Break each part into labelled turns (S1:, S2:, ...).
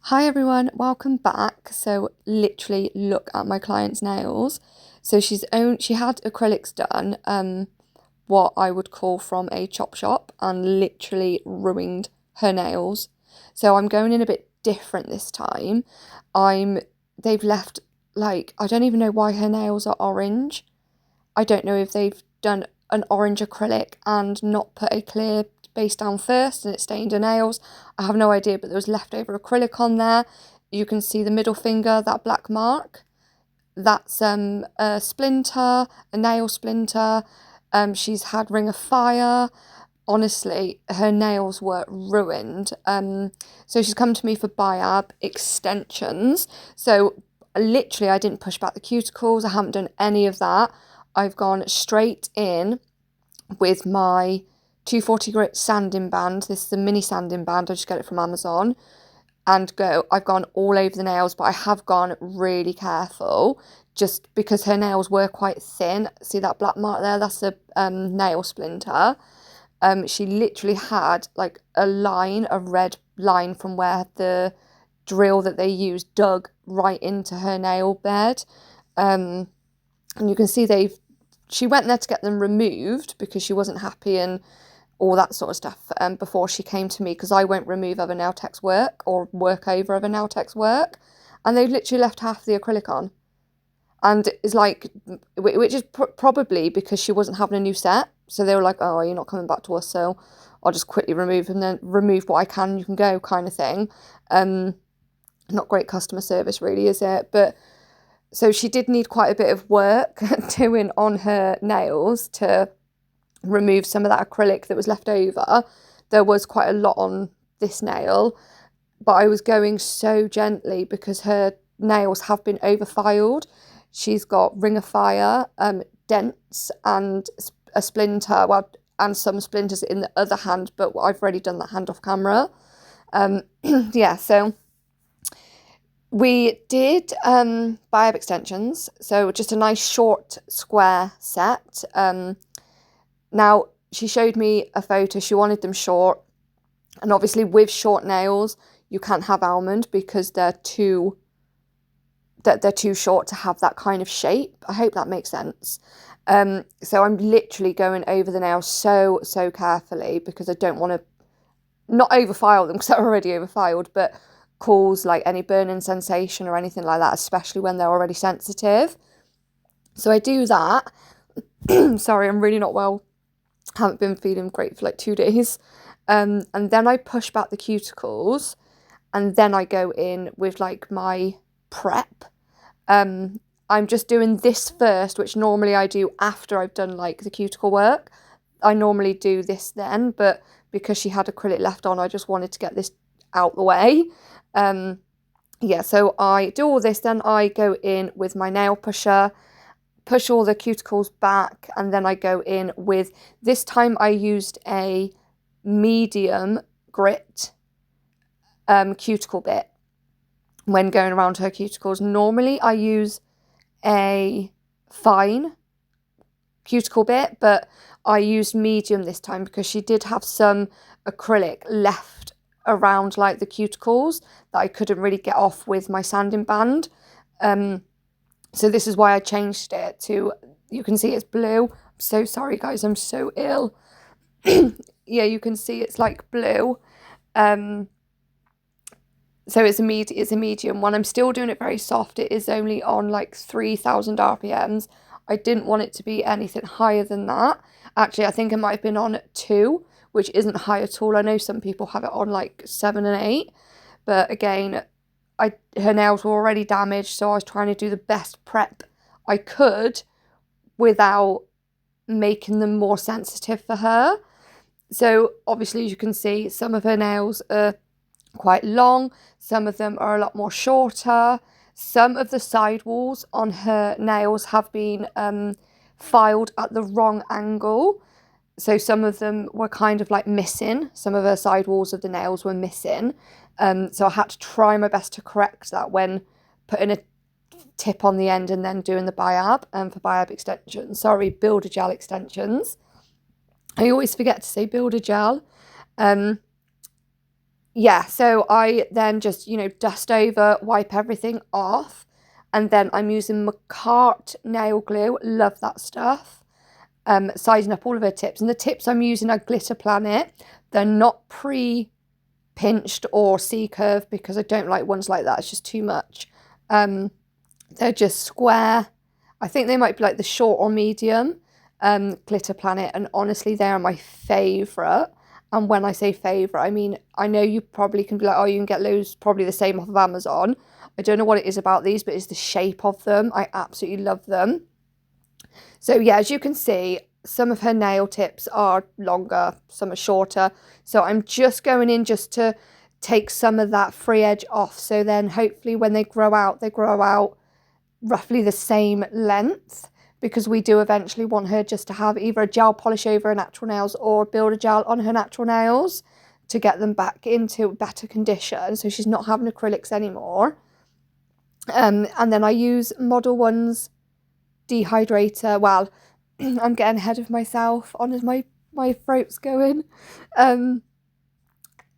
S1: Hi everyone, welcome back. So literally look at my client's nails. So she had acrylics done, what I would call from a chop shop, and literally ruined her nails. So I'm going in a bit different this time. I'm they've left, like, I don't even know why her nails are orange. I don't know if they've done an orange acrylic and not put a clear base down first and it stained her nails. I have no idea, but there was leftover acrylic on there. You can see the middle finger, that black mark. That's a splinter, a nail splinter. She's had ring of fire. Honestly, her nails were ruined. So she's come to me for biab extensions. So literally, I didn't push back the cuticles. I haven't done any of that. I've gone straight in with my 240 grit sanding band. This is a mini sanding band. I just get it from Amazon. I've gone all over the nails, but I have gone really careful just because her nails were quite thin. See that black mark there? That's a nail splinter. She literally had like a red line from where the drill that they used dug right into her nail bed. And you can see she went there to get them removed because she wasn't happy and all that sort of stuff before she came to me, because I won't remove other nail tech's work or work over other nail tech's work. And they've literally left half the acrylic on. And it's like, which is probably because she wasn't having a new set. So they were like, oh, you're not coming back to us, so I'll just quickly remove and then remove what I can, you can go, kind of thing. Not great customer service really, is it? But so she did need quite a bit of work doing on her nails to remove some of that acrylic that was left over. There was quite a lot on this nail, but I was going so gently because her nails have been overfiled. She's got ring of fire, dents, and a splinter, well, and some splinters in the other hand, but I've already done that hand off camera. Yeah, so we did biab extensions, so just a nice short square set. Now, she showed me a photo, she wanted them short, and obviously with short nails, you can't have almond because they're too short to have that kind of shape. I hope that makes sense. So I'm literally going over the nails so carefully because I don't want to not overfile them because they're already overfiled, but cause like any burning sensation or anything like that, especially when they're already sensitive. So I do that. Sorry, I'm really not well. Haven't been feeling great for like 2 days. And then I push back the cuticles and then I go in with like my prep. I'm just doing this first, which normally I do after I've done like the cuticle work. I normally do this then, but because she had acrylic left on, I just wanted to get this out the way. Yeah, so I do all this, then I go in with my nail pusher, push all the cuticles back, and then I go in with, this time I used a medium grit cuticle bit when going around her cuticles. Normally I use a fine cuticle bit, but I used medium this time because she did have some acrylic left around like the cuticles that I couldn't really get off with my sanding band. So this is why I changed it to, you can see it's blue. I'm so sorry guys, I'm so ill. Yeah, you can see it's like blue. So it's a medium one. I'm still doing it very soft. It is only on like 3,000 RPMs. I didn't want it to be anything higher than that. Actually, I think it might have been on 2, which isn't high at all. I know some people have it on like 7 and 8, but again, her nails were already damaged, so I was trying to do the best prep I could without making them more sensitive for her. So obviously, as you can see, some of her nails are quite long, some of them are a lot more shorter. Some of the sidewalls on her nails have been filed at the wrong angle, so some of them were kind of like missing. Some of her sidewalls of the nails were missing, so I had to try my best to correct that when putting a tip on the end and then doing the biab for biab extensions. Sorry, builder gel extensions. I always forget to say builder gel. yeah, so I then just, dust over, wipe everything off, and then I'm using McCart nail glue. Love that stuff. Sizing up all of her tips. And the tips I'm using are Glitter Planet. They're not pre-pinched or C-curve because I don't like ones like that. It's just too much. They're just square. I think they might be like the short or medium Glitter Planet. And honestly, they are my favourite. And when I say favourite, I mean, I know you probably can be like, oh, you can get loads probably the same off of Amazon. I don't know what it is about these, but it's the shape of them. I absolutely love them. So yeah, as you can see, some of her nail tips are longer, some are shorter. So I'm just going in just to take some of that free edge off. So then hopefully when they grow out roughly the same length, because we do eventually want her just to have either a gel polish over her natural nails or build a gel on her natural nails to get them back into better condition. So she's not having acrylics anymore. And then I use Model 1's dehydrator. Well, I'm getting ahead of myself on as my throat's going. I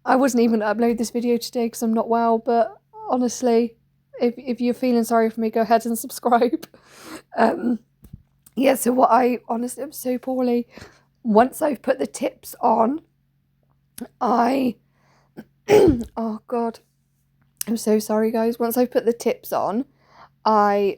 S1: wasn't even going to upload this video today because I'm not well, but honestly, if you're feeling sorry for me, go ahead and subscribe. Yeah, so what I'm so poorly. Once I've put the tips on, oh God, I'm so sorry guys. Once I've put the tips on, my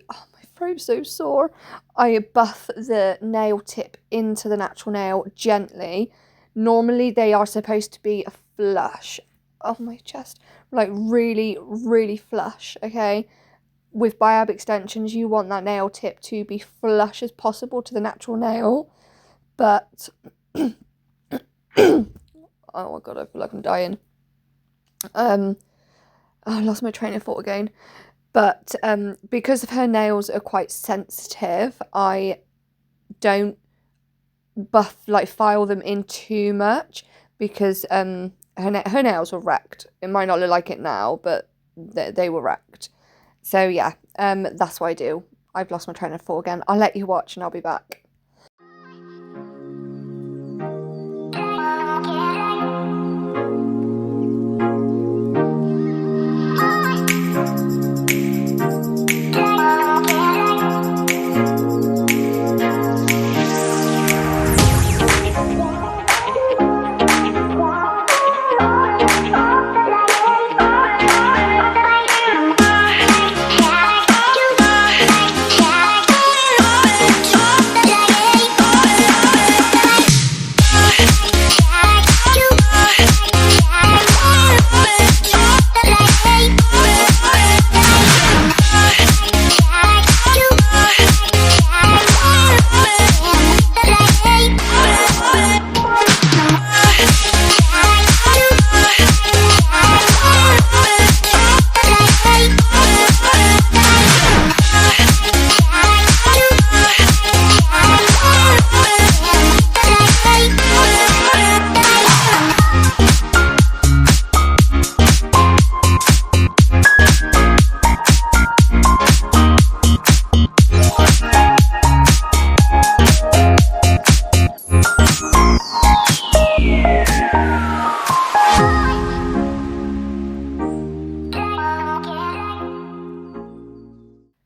S1: throat's so sore. I buff the nail tip into the natural nail gently. Normally they are supposed to be a flush. Oh, my chest. Like really, really flush, okay? With biab extensions, you want that nail tip to be flush as possible to the natural nail. But, oh my God, I feel like I'm dying. I lost my train of thought again. But because of her nails are quite sensitive, I don't file them in too much because her nails were wrecked. It might not look like it now, but they were wrecked. So yeah, that's what I do. I've lost my train of thought again. I'll let you watch and I'll be back.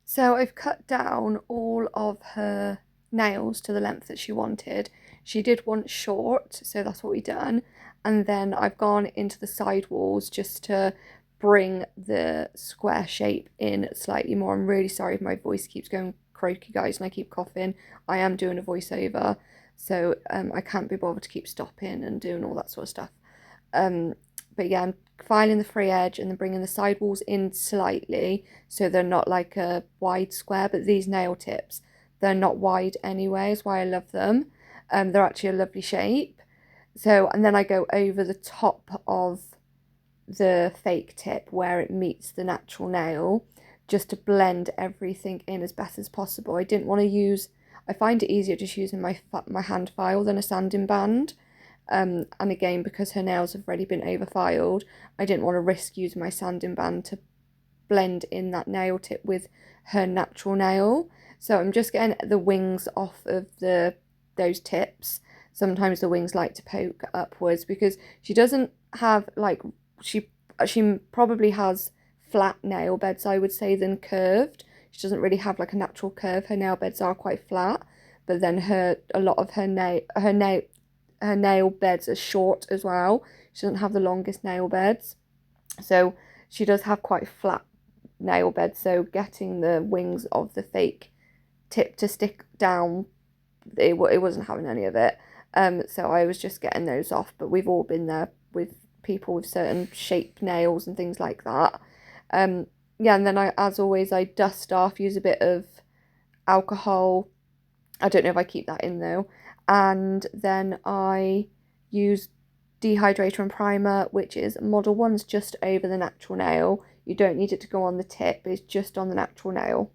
S1: So I've cut down all of her nails to the length that she wanted. She did want short, so that's what we've done. And then I've gone into the side walls just to bring the square shape in slightly more. I'm really sorry if my voice keeps going croaky, guys, and I keep coughing. I am doing a voiceover, so I can't be bothered to keep stopping and doing all that sort of stuff. But yeah, I'm filing the free edge and then bringing the side walls in slightly so they're not like a wide square, but these nail tips, they're not wide anyway, is why I love them. They're actually a lovely shape. So, and then I go over the top of the fake tip where it meets the natural nail just to blend everything in as best as possible. I didn't want to use, I find it easier just using my hand file than a sanding band. And again, because her nails have already been over filed, I didn't want to risk using my sanding band to blend in that nail tip with her natural nail. So I'm just getting the wings off of those tips. Sometimes the wings like to poke upwards because she doesn't have like she probably has flat nail beds, I would say, than curved. She doesn't really have like a natural curve. Her nail beds are quite flat, but then a lot of her nail beds are short as well. She doesn't have the longest nail beds, so she does have quite flat nail beds. So getting the wings of the fake tip to stick down, it wasn't having any of it. So I was just getting those off. But we've all been there with people with certain shaped nails and things like that. Yeah, and then as always, I dust off, use a bit of alcohol. I don't know if I keep that in though. And then I use dehydrator and primer, which is Model 1's just over the natural nail. You don't need it to go on the tip, it's just on the natural nail.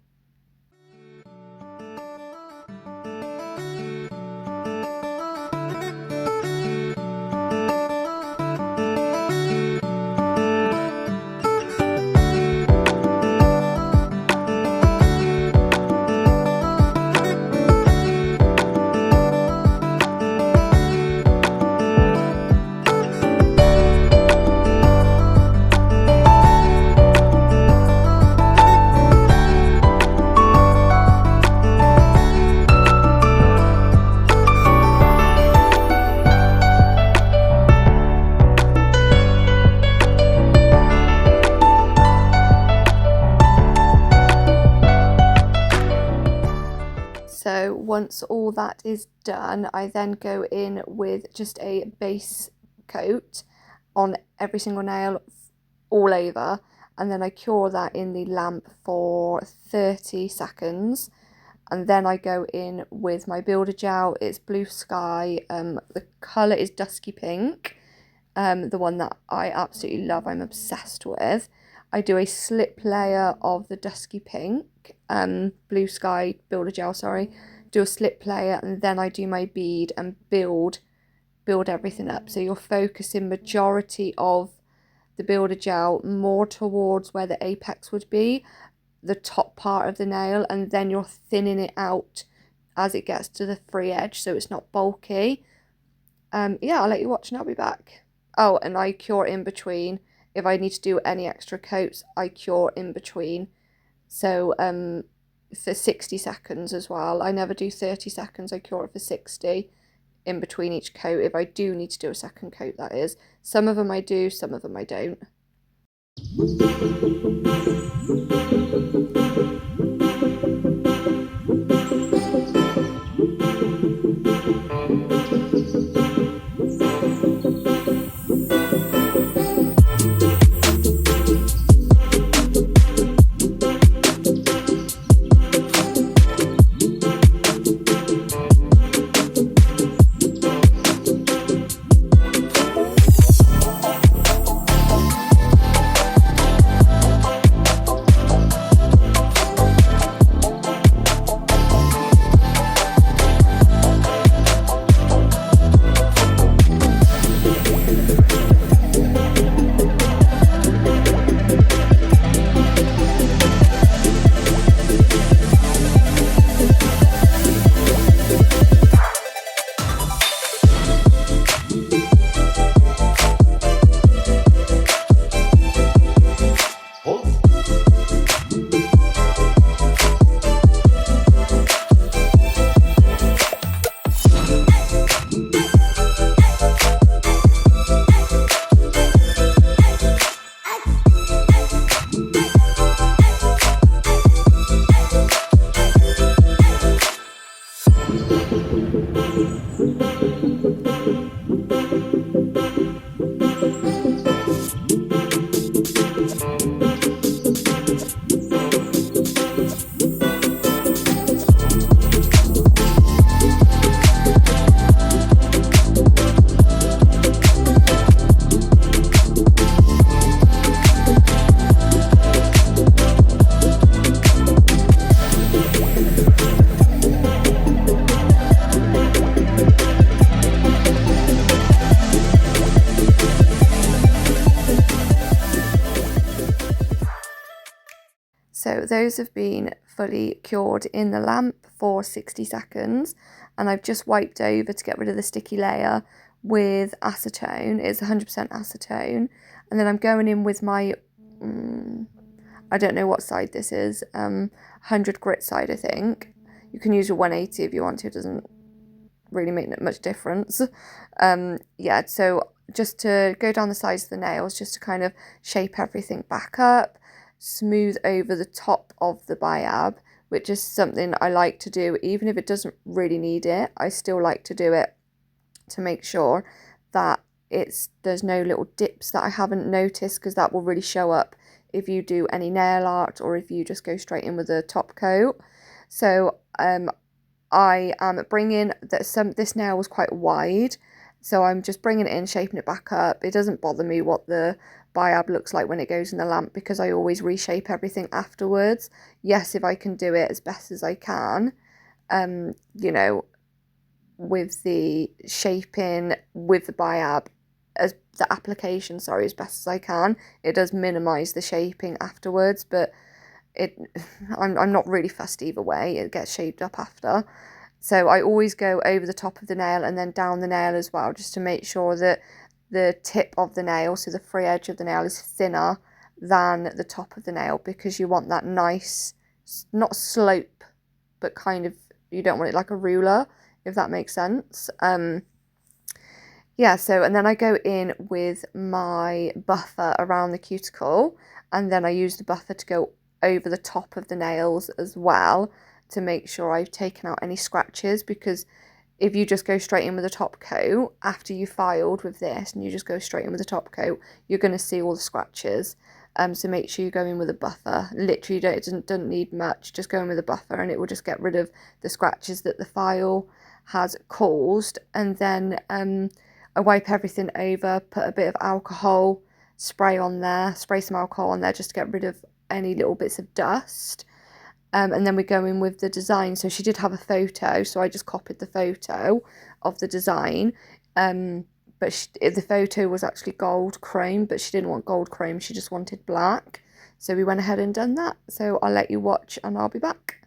S1: So once all that is done, I then go in with just a base coat on every single nail all over, and then I cure that in the lamp for 30 seconds. And then I go in with my builder gel. It's Blue Sky. The colour is Dusky Pink. The one that I absolutely love, I'm obsessed with. I do a slip layer of the Dusky Pink, Blue Sky builder gel, sorry. Do a slip layer, and then I do my bead and build everything up. So you're focusing majority of the builder gel more towards where the apex would be, the top part of the nail, and then you're thinning it out as it gets to the free edge so it's not bulky. Yeah, I'll let you watch and I'll be back. Oh, and I cure in between. If I need to do any extra coats, I cure in between. So for 60 seconds as well. I never do 30 seconds, I cure it for 60 in between each coat. If I do need to do a second coat, that is. Some of them I do, some of them I don't. So those have been fully cured in the lamp for 60 seconds, and I've just wiped over to get rid of the sticky layer with acetone. It's 100% acetone, And then I'm going in with my, I don't know what side this is, 100 grit side, I think. You can use your 180 if you want to, it doesn't really make much difference. Yeah, so just to go down the sides of the nails, just to kind of shape everything back up, smooth over the top of the biab, which is something I like to do, even if it doesn't really need it. I still like to do it to make sure that there's no little dips that I haven't noticed, because that will really show up if you do any nail art or if you just go straight in with a top coat. So I am bringing this nail was quite wide, so I'm just bringing it in, shaping it back up. It doesn't bother me what the biab looks like when it goes in the lamp, because I always reshape everything afterwards. Yes, if I can do it as best as I can, you know, with the shaping, with the biab, as the application, sorry, as best as I can. It does minimize the shaping afterwards, but I'm not really fussed either way. It gets shaped up after. So I always go over the top of the nail and then down the nail as well, just to make sure that the tip of the nail, so the free edge of the nail, is thinner than the top of the nail, because you want that nice, not slope, but kind of, you don't want it like a ruler, if that makes sense. Yeah, so, and then I go in with my buffer around the cuticle, and then I use the buffer to go over the top of the nails as well, to make sure I've taken out any scratches, because if you just go straight in with a top coat after you filed with this, and you just go straight in with a top coat, you're going to see all the scratches. So make sure you go in with a buffer. Literally, it doesn't need much. Just go in with a buffer, and it will just get rid of the scratches that the file has caused. And then I wipe everything over, put a bit of alcohol, spray some alcohol on there, just to get rid of any little bits of dust. And then we go in with the design. So she did have a photo, so I just copied the photo of the design. But the photo was actually gold chrome, but she didn't want gold chrome, she just wanted black. So we went ahead and done that. So I'll let you watch and I'll be back.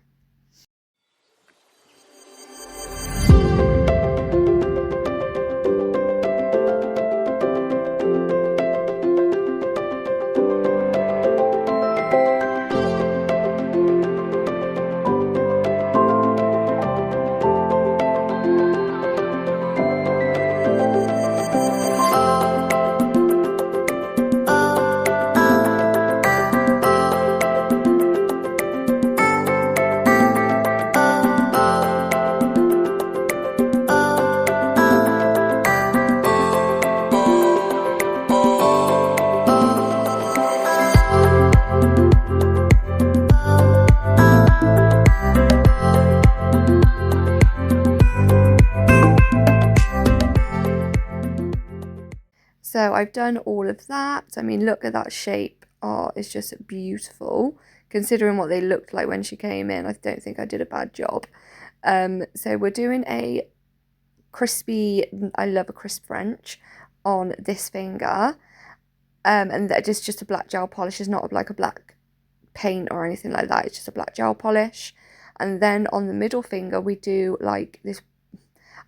S1: So I've done all of that. I mean, look at that shape. Oh, it's just beautiful. Considering what they looked like when she came in, I don't think I did a bad job. So we're doing a crispy, I love a crisp French on this finger. And that is just a black gel polish. It's not like a black paint or anything like that. It's just a black gel polish. And then on the middle finger, we do like this,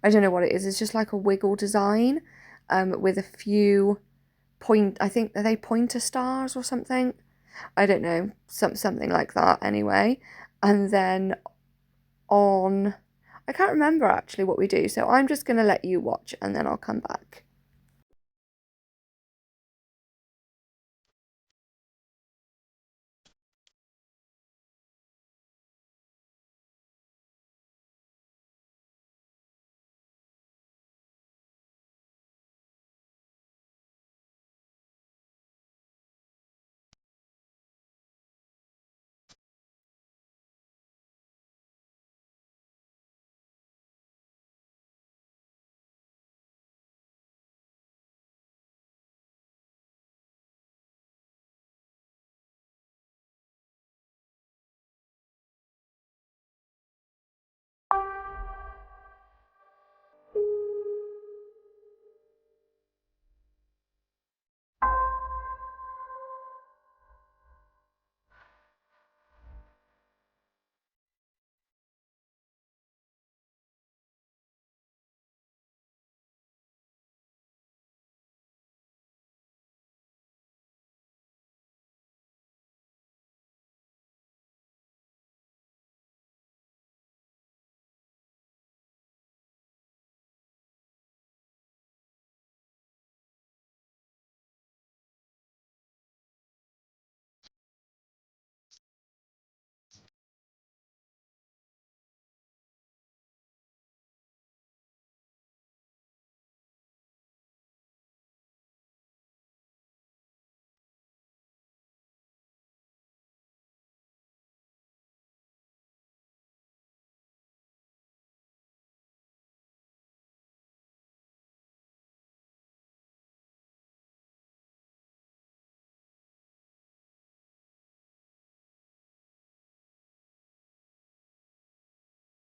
S1: I don't know what it is. It's just like a wiggle design. With a few I think, are they pointer stars or something? I don't know, something like that anyway. And then I can't remember actually what we do, so I'm just going to let you watch and then I'll come back.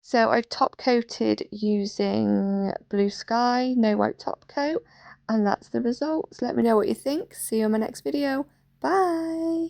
S1: So I've top coated using Blue Sky, no white top coat, and that's the results. Let me know what you think. See you in my next video. Bye!